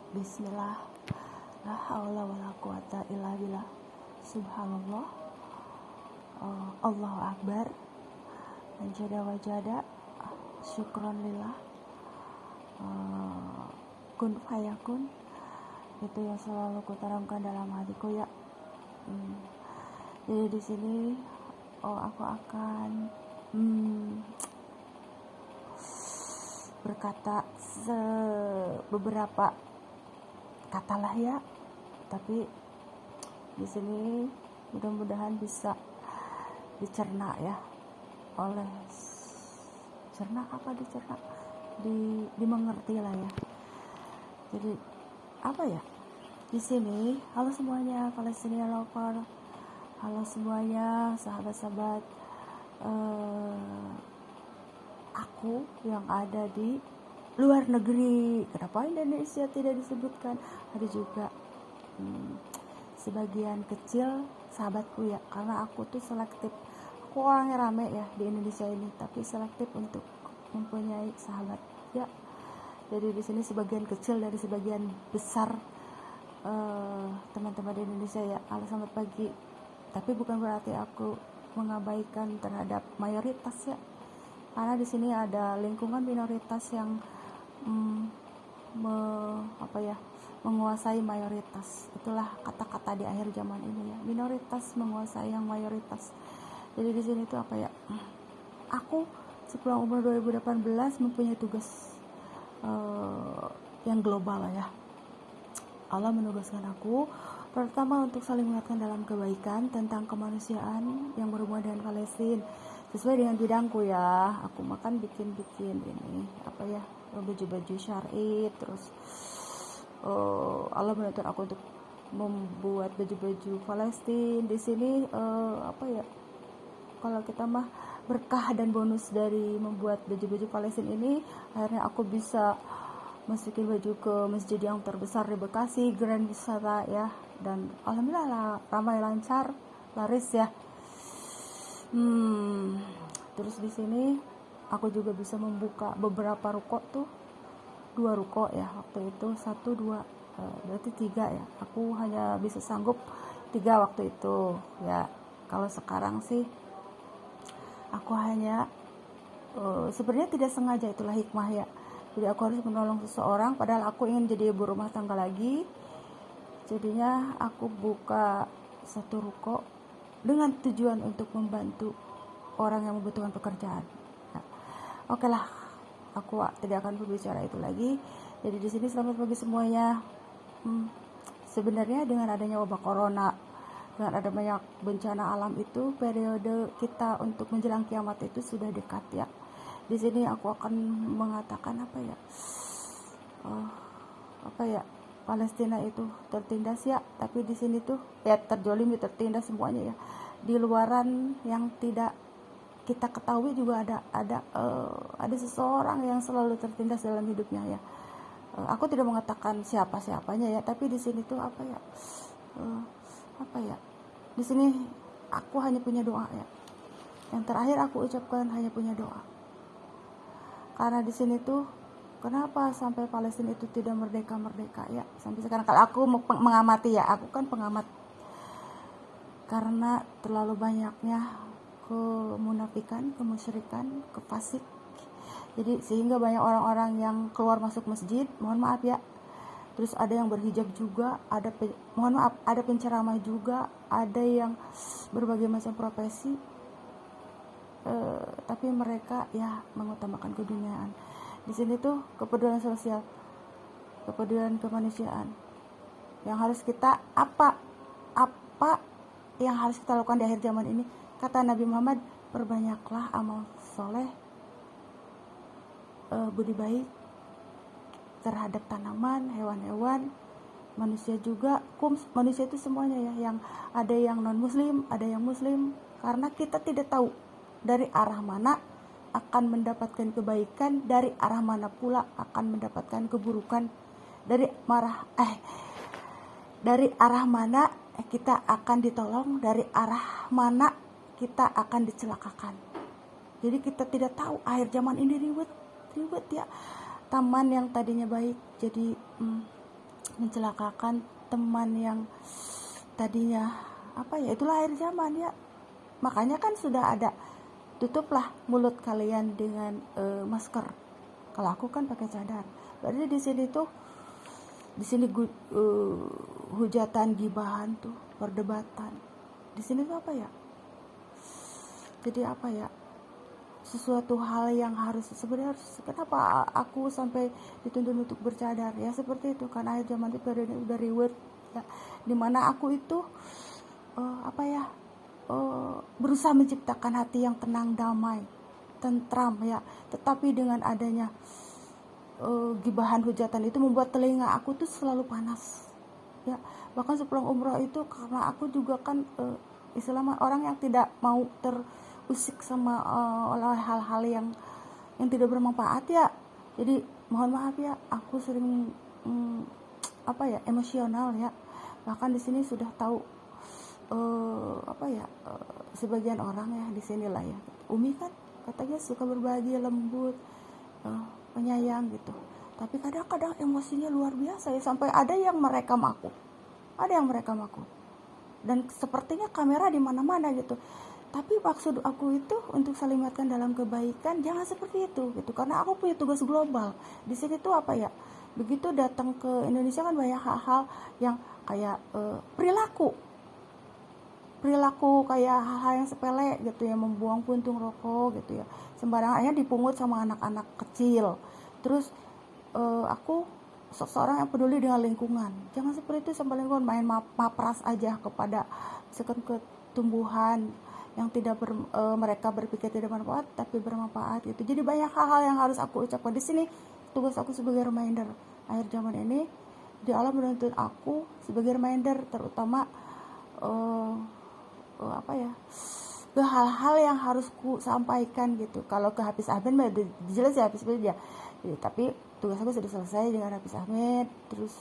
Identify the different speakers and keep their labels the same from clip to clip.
Speaker 1: Bismillah, la haula wala quwata illa billah. Subhanallah, Allahu Akbar, anjada wajada, syukron lillah, kun fayakun. Itu yang selalu kutanamkan dalam hatiku ya. Jadi di sini aku akan berkata beberapa kata lah ya, tapi di sini mudah-mudahan bisa dicerna ya, oleh cerna apa dicerna dimengerti lah ya. Jadi apa ya, di sini halo semuanya, Palestina lover, halo semuanya sahabat-sahabat aku yang ada di luar negeri. Kenapa Indonesia tidak disebutkan? Ada juga sebagian kecil sahabatku ya, karena aku tuh selektif. Aku orangnya rame ya di Indonesia ini, tapi selektif untuk mempunyai sahabat ya. Jadi di sini sebagian kecil dari sebagian besar teman-teman di Indonesia ya. Halo, selamat pagi. Tapi bukan berarti aku mengabaikan terhadap mayoritas ya, karena di sini ada lingkungan minoritas yang menguasai mayoritas. Itulah kata-kata di akhir zaman ini ya, minoritas menguasai yang mayoritas. Jadi di sini tuh apa ya, aku sepulang umur 2018 mempunyai tugas yang global lah ya. Allah menugaskan aku pertama untuk saling mengingatkan dalam kebaikan tentang kemanusiaan yang berhubungan dengan Palestina sesuai dengan bidangku ya. Aku makan bikin ini apa ya, baju-baju syar'i. Terus Allah menuntut aku untuk membuat baju-baju Palestina di sini. Apa ya, kalau kita mah berkah dan bonus dari membuat baju-baju Palestina ini, akhirnya aku bisa masukin baju ke masjid yang terbesar di Bekasi, Grand Wisata ya, dan alhamdulillah ramai lancar, laris ya. Terus di sini aku juga bisa membuka beberapa ruko tuh, 2 ruko ya waktu itu, 1, 2, berarti 3 ya. Aku hanya bisa sanggup 3 waktu itu ya. Kalau sekarang sih aku hanya sebenarnya tidak sengaja, itulah hikmah ya. Jadi aku harus menolong seseorang padahal aku ingin jadi ibu rumah tangga lagi. Jadinya aku buka 1 ruko dengan tujuan untuk membantu orang yang membutuhkan pekerjaan. Nah, oke lah, aku tidak akan berbicara itu lagi. Jadi di sini selamat pagi semuanya. Sebenarnya dengan adanya wabah corona, dengan ada banyak bencana alam itu, periode kita untuk menjelang kiamat itu sudah dekat ya. Di sini aku akan mengatakan apa ya, Palestina itu tertindas ya, tapi di sini tuh ya terjolimi, tertindas semuanya ya. Di luaran yang tidak kita ketahui juga ada seseorang yang selalu tertindas dalam hidupnya ya. Aku tidak mengatakan siapa-siapanya ya, tapi di sini tuh apa ya, di sini aku hanya punya doa ya. Yang terakhir aku ucapkan hanya punya doa. Karena di sini tuh kenapa sampai Palestina itu tidak merdeka ya sampai sekarang. Kalau aku mengamati ya, aku kan pengamat, karena terlalu banyaknya kemunafikan, kemusyrikan, kefasik. Jadi sehingga banyak orang-orang yang keluar masuk masjid, mohon maaf ya. Terus ada yang berhijab juga, ada penceramah juga, ada yang berbagai macam profesi. Tapi mereka ya mengutamakan keduniaan. Di sini tuh kepedulian sosial, kepedulian kemanusiaan yang harus kita apa yang harus kita lakukan di akhir zaman ini. Kata Nabi Muhammad, perbanyaklah amal soleh, budi baik terhadap tanaman, hewan-hewan, manusia juga. Manusia itu semuanya ya, yang ada yang non muslim, ada yang muslim, karena kita tidak tahu dari arah mana akan mendapatkan kebaikan, dari arah mana pula akan mendapatkan keburukan, dari arah mana kita akan ditolong, dari arah mana kita akan dicelakakan. Jadi kita tidak tahu. Akhir zaman ini ribet ya. Taman yang tadinya baik jadi mencelakakan teman yang tadinya itulah akhir zaman ya. Makanya kan sudah ada, tutuplah mulut kalian dengan masker. Kalau aku kan pakai cadar. Berarti di sini hujatan, gibahan tuh, perdebatan. Di sini tuh jadi sesuatu hal yang sebenarnya kenapa aku sampai dituntut untuk bercadar ya, seperti itu kan. Akhir zaman itu periode udah reward ya, dimana aku itu berusaha menciptakan hati yang tenang, damai, tentram ya. Tetapi dengan adanya gibahan, hujatan itu membuat telinga aku tuh selalu panas ya. Bahkan sebelum umroh itu, karena aku juga kan istilahnya orang yang tidak mau terusik sama oleh hal-hal yang tidak bermanfaat ya. Jadi mohon maaf ya, aku sering emosional ya. Bahkan di sini sudah tahu sebagian orang ya di sinilah ya, Umi kan katanya suka berbagi, lembut, penyayang gitu. Tapi kadang-kadang emosinya luar biasa ya, sampai ada yang merekam aku. Dan sepertinya kamera di mana-mana gitu. Tapi maksud aku itu untuk saling mengingatkan dalam kebaikan, jangan seperti itu gitu. Karena aku punya tugas global. Di sini tuh begitu datang ke Indonesia kan banyak hal-hal yang kayak perilaku kayak hal-hal yang sepele gitu ya, membuang puntung rokok gitu ya, sembarangan dipungut sama anak-anak kecil. Terus aku seseorang yang peduli dengan lingkungan, jangan seperti itu sama lingkungan, main mapras aja kepada misalkan tumbuhan yang tidak mereka berpikir tidak bermanfaat tapi bermanfaat gitu. Jadi banyak hal-hal yang harus aku ucapkan di sini. Tugas aku sebagai reminder akhir zaman ini, di alam menuntut aku sebagai reminder, terutama ke hal-hal yang harus ku sampaikan gitu. Kalau ke Hafiz Ahmed jelas ya Hafiz Ahmed ya. Tapi tugas aku sudah selesai dengan Hafiz Ahmed. Terus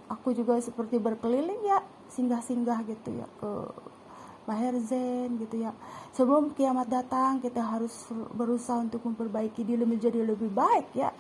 Speaker 1: aku juga seperti berkeliling ya, singgah-singgah gitu ya ke Maher Zain gitu ya. Sebelum kiamat datang, kita harus berusaha untuk memperbaiki diri menjadi lebih baik ya.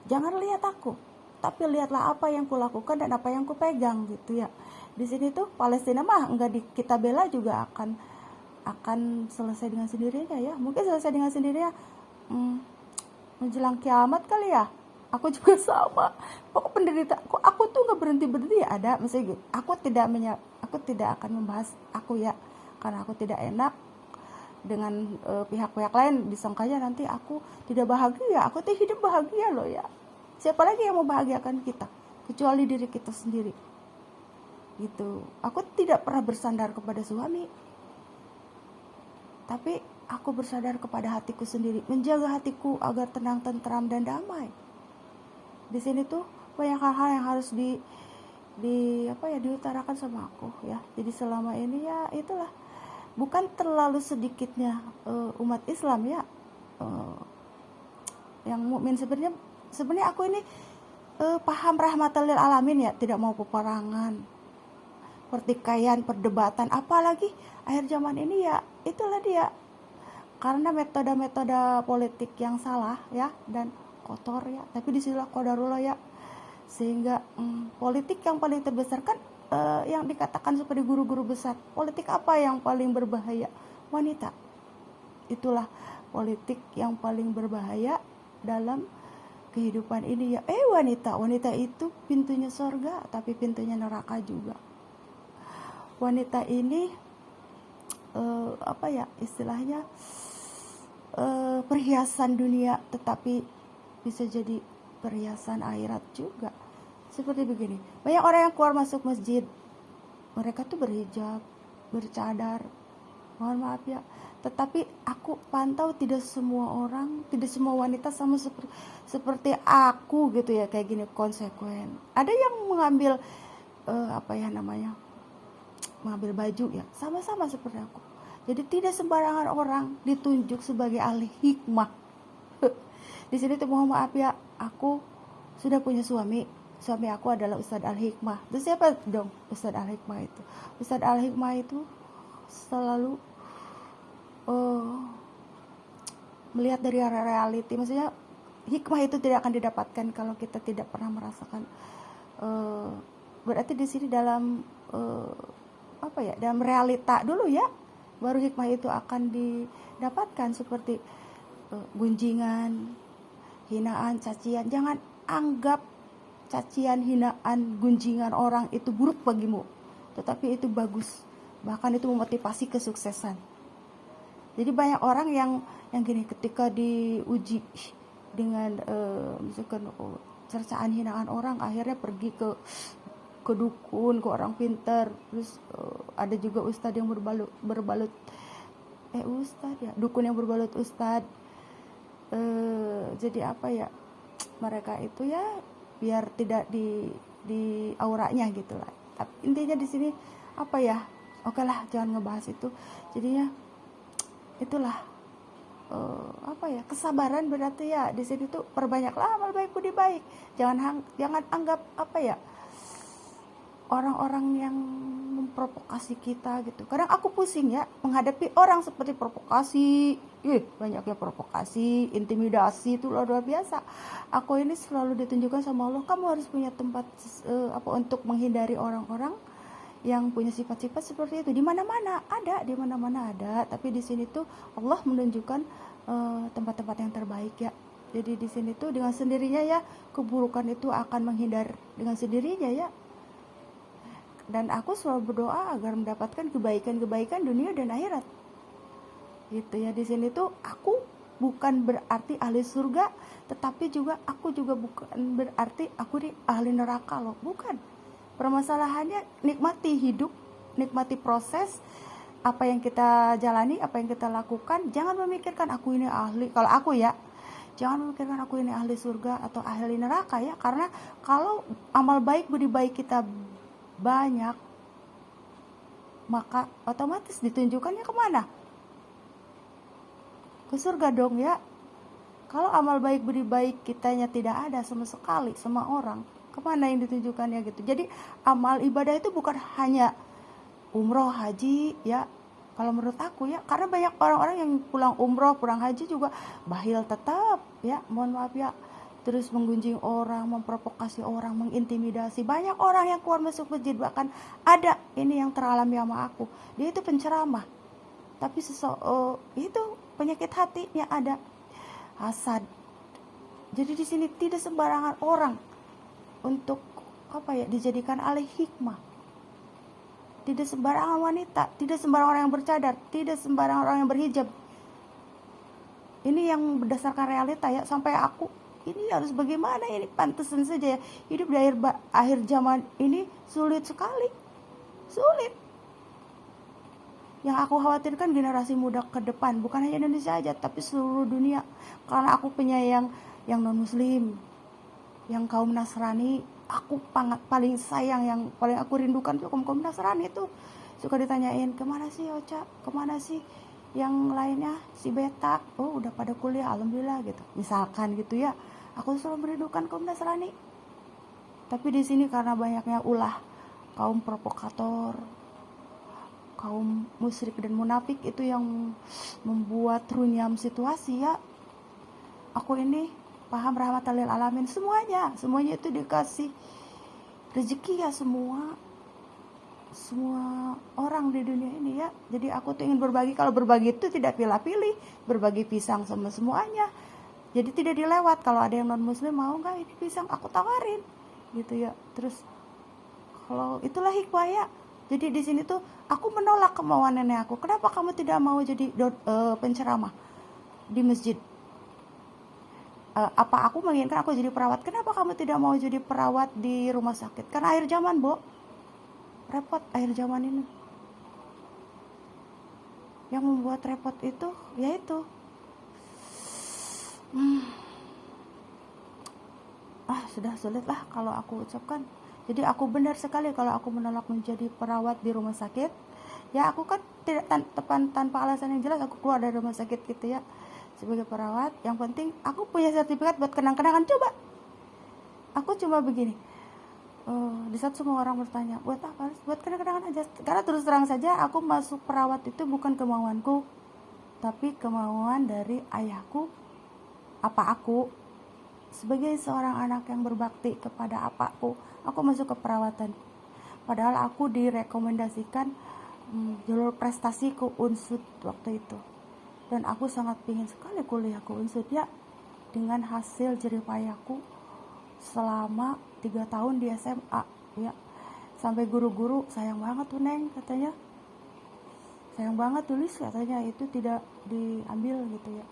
Speaker 1: Jangan lihat aku, tapi lihatlah apa yang kulakukan dan apa yang kupegang gitu ya. Di sini tuh Palestina mah enggak kita bela juga akan selesai dengan sendirinya ya. Mungkin selesai dengan sendirinya menjelang kiamat kali ya. Aku juga sama. Pokok penderita. Aku tuh nggak berhenti ya, ada misalnya gitu. Aku tidak akan membahas aku ya, karena aku tidak enak dengan pihak-pihak lain, disangkanya nanti aku tidak bahagia. Aku tuh hidup bahagia loh ya. Siapa lagi yang membahagiakan kita kecuali diri kita sendiri gitu. Aku tidak pernah bersandar kepada suami, tapi aku bersandar kepada hatiku sendiri, menjaga hatiku agar tenang, tentram, dan damai. Di sini tuh banyak hal-hal yang harus diutarakan sama aku ya. Jadi selama ini ya itulah, bukan terlalu sedikitnya umat Islam ya yang mukmin. Sebenarnya aku ini paham rahmatan lil alamin ya, tidak mau peperangan, pertikaian, perdebatan, apalagi akhir zaman ini ya itulah dia, karena metode-metode politik yang salah ya dan kotor ya. Tapi disinilah qadarullah ya, sehingga politik yang paling terbesar kan yang dikatakan seperti guru-guru besar, politik apa yang paling berbahaya? Wanita. Itulah politik yang paling berbahaya dalam kehidupan ini ya. Wanita itu pintunya surga tapi pintunya neraka juga. Wanita ini istilahnya perhiasan dunia, tetapi bisa jadi perhiasan akhirat juga. Seperti begini, banyak orang yang keluar masuk masjid, mereka tuh berhijab, bercadar, mohon maaf ya, tetapi aku pantau tidak semua wanita sama seperti aku gitu ya, kayak gini konsekuen. Ada yang mengambil mengambil baju ya sama-sama seperti aku. Jadi tidak sembarangan orang ditunjuk sebagai ahli hikmah. Di sini tuh mohon maaf ya, aku sudah punya suami aku adalah Ustadz Al-Hikmah. Terus siapa dong Ustadz Al-Hikmah itu? Ustadz Al-Hikmah itu selalu melihat dari reality. Maksudnya hikmah itu tidak akan didapatkan kalau kita tidak pernah merasakan Berarti di sini dalam dalam realita dulu ya, baru hikmah itu akan didapatkan. Seperti gunjingan, hinaan, cacian. Jangan anggap cacian, hinaan, gunjingan orang itu buruk bagimu, tetapi itu bagus, bahkan itu memotivasi kesuksesan. Jadi banyak orang yang gini, ketika diuji dengan misalkan cercaan, hinaan orang, akhirnya pergi ke dukun, ke orang pintar. Terus ada juga ustadz yang berbalut dukun yang berbalut ustadz. Jadi mereka itu ya biar tidak di auranya gitu lah. Tapi intinya di sini oke lah, jangan ngebahas itu. Jadinya itulah kesabaran. Berarti ya di sini tuh perbanyaklah amal baik budi baik. Jangan anggap orang-orang yang memprovokasi kita gitu. Kadang aku pusing ya menghadapi orang seperti provokasi. Banyaknya provokasi, intimidasi itu luar biasa. Aku ini selalu ditunjukkan sama Allah, kamu harus punya tempat untuk menghindari orang-orang yang punya sifat-sifat seperti itu. Di mana-mana ada, tapi di sini tuh Allah menunjukkan tempat-tempat yang terbaik ya. Jadi di sini tuh dengan sendirinya ya keburukan itu akan menghindar dengan sendirinya ya. Dan aku selalu berdoa agar mendapatkan kebaikan-kebaikan dunia dan akhirat. Gitu ya. Di sini tuh aku bukan berarti ahli surga, tetapi aku juga bukan berarti aku di ahli neraka loh. Bukan. Permasalahannya nikmati hidup, nikmati proses apa yang kita jalani, apa yang kita lakukan. Jangan memikirkan aku ini ahli. Kalau aku ya, jangan memikirkan aku ini ahli surga atau ahli neraka ya. Karena kalau amal baik budi baik kita banyak, maka otomatis ditunjukkannya kemana? Ke surga dong ya. Kalau amal baik budi baik kitanya tidak ada sama sekali sama orang, kemana yang ditunjukkannya gitu. Jadi amal ibadah itu bukan hanya umroh, haji ya. Kalau menurut aku ya, karena banyak orang-orang yang pulang umroh, pulang haji juga bahil tetap ya, mohon maaf ya. Terus menggunjing orang, memprovokasi orang, mengintimidasi. Banyak orang yang keluar masuk masjid, bahkan ada ini yang teralami sama aku. Dia itu penceramah, tapi itu penyakit hatinya ada, hasad. Jadi di sini tidak sembarangan orang untuk dijadikan alih hikmah. Tidak sembarangan wanita, tidak sembarangan orang yang bercadar, tidak sembarangan orang yang berhijab. Ini yang berdasarkan realita ya. Sampai aku ini harus bagaimana ini, pantesan saja ya hidup di akhir zaman ini sulit sekali, sulit. Yang aku khawatirkan generasi muda ke depan, bukan hanya Indonesia aja tapi seluruh dunia. Karena aku penyayang yang non muslim, yang kaum Nasrani. Aku paling sayang, yang paling aku rindukan tuh kaum Nasrani itu. Suka ditanyain, kemana sih Ocha, kemana sih yang lainnya, si Beta, oh udah pada kuliah alhamdulillah gitu, misalkan gitu ya. Aku selalu merindukan kaum Nasrani. Tapi di sini karena banyaknya ulah kaum provokator, kaum musyrik dan munafik itu yang membuat runyam situasi ya. Aku ini paham rahmatan lil alamin, semuanya itu dikasih rezeki ya, semua orang di dunia ini ya. Jadi aku tuh ingin berbagi. Kalau berbagi itu tidak pilih-pilih, berbagi pisang sama semuanya. Jadi tidak dilewat. Kalau ada yang non muslim, mau nggak ini pisang, aku tawarin gitu ya. Terus kalau itulah hikmah ya. Jadi di sini tuh aku menolak kemauan nenek aku. Kenapa kamu tidak mau jadi penceramah di masjid? Apa aku menginginkan aku jadi perawat? Kenapa kamu tidak mau jadi perawat di rumah sakit? Karena akhir zaman, Bo. Repot akhir zaman ini. Yang membuat repot itu yaitu sudah sulit lah kalau aku ucapkan. Jadi aku benar sekali kalau aku menolak menjadi perawat di rumah sakit. Ya aku kan tidak tanpa alasan yang jelas aku keluar dari rumah sakit gitu ya sebagai perawat. Yang penting aku punya sertifikat buat kenang-kenangan. Coba aku cuma begini, di saat semua orang bertanya buat apa, buat kenang-kenangan aja. Karena terus terang saja aku masuk perawat itu bukan kemauanku, tapi kemauan dari ayahku. Apa aku sebagai seorang anak yang berbakti kepada apaku, aku masuk ke perawatan. Padahal aku direkomendasikan jalur prestasi ke Unsud waktu itu. Dan aku sangat ingin sekali kuliah ke Unsud ya, dengan hasil jeripayahku selama 3 tahun di SMA ya. Sampai guru-guru, sayang banget tuh Neng katanya, sayang banget tulis katanya itu tidak diambil gitu ya.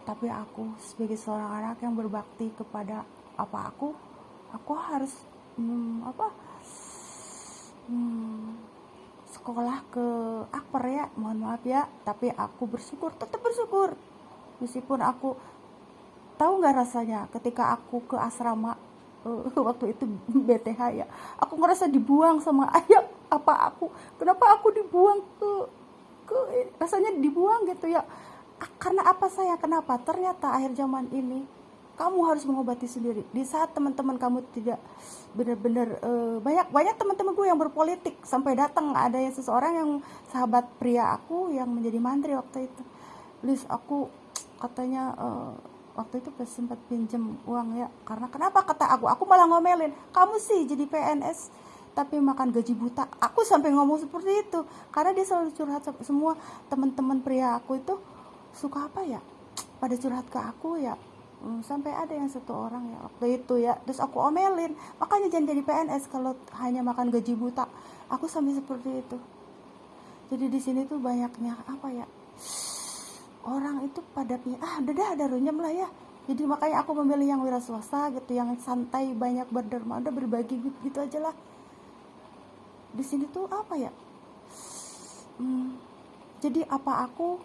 Speaker 1: Tapi aku sebagai seorang anak yang berbakti kepada apa aku harus sekolah ke Akper ya, mohon maaf ya. Tapi aku bersyukur, tetap bersyukur, meskipun aku tahu nggak rasanya ketika aku ke asrama waktu itu BTH ya, aku ngerasa dibuang sama ayah. Kenapa aku dibuang ke rasanya dibuang gitu ya. Karena apa saya, kenapa? Ternyata akhir zaman ini kamu harus mengobati sendiri. Di saat teman-teman kamu tidak benar-benar banyak teman-teman gue yang berpolitik, sampai datang ada yang seseorang yang sahabat pria aku yang menjadi mantri waktu itu. Liz, aku katanya waktu itu sempat pinjam uang ya, karena kenapa kata aku malah ngomelin, kamu sih jadi PNS tapi makan gaji buta. Aku sampai ngomong seperti itu karena dia selalu curhat. Semua teman-teman pria aku itu suka pada curhat ke aku ya. Sampai ada yang satu orang ya waktu itu ya, terus aku omelin, makanya jangan jadi PNS kalau hanya makan gaji buta. Aku sampai seperti itu. Jadi di sini tuh banyaknya orang itu pada ada runyam lah ya. Jadi makanya aku memilih yang wira swasta gitu, yang santai, banyak berderma, berbagi gitu aja lah. Di sini tuh jadi aku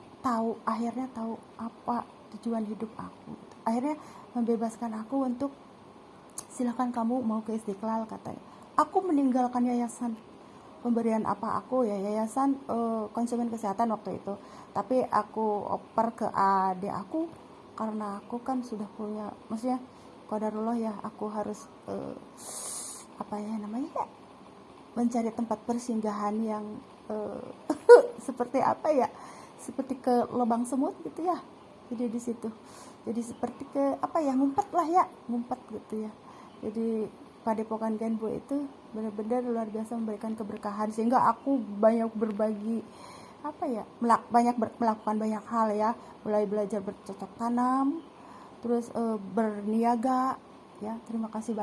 Speaker 1: akhirnya tahu apa tujuan hidup aku. Akhirnya membebaskan aku untuk silakan kamu mau ke Istiqlal katanya. Aku meninggalkan yayasan pemberian yayasan konsumen kesehatan waktu itu, tapi aku oper ke adik aku karena aku kan sudah punya, maksudnya qadarullah ya, aku harus mencari tempat persinggahan yang seperti seperti ke lubang semut gitu ya. Jadi di situ jadi seperti ngumpet gitu ya. Jadi Padepokan Genbo itu benar-benar luar biasa, memberikan keberkahan, sehingga aku banyak berbagi melakukan banyak hal ya, mulai belajar bercocok tanam, terus berniaga ya. Terima kasih banyak.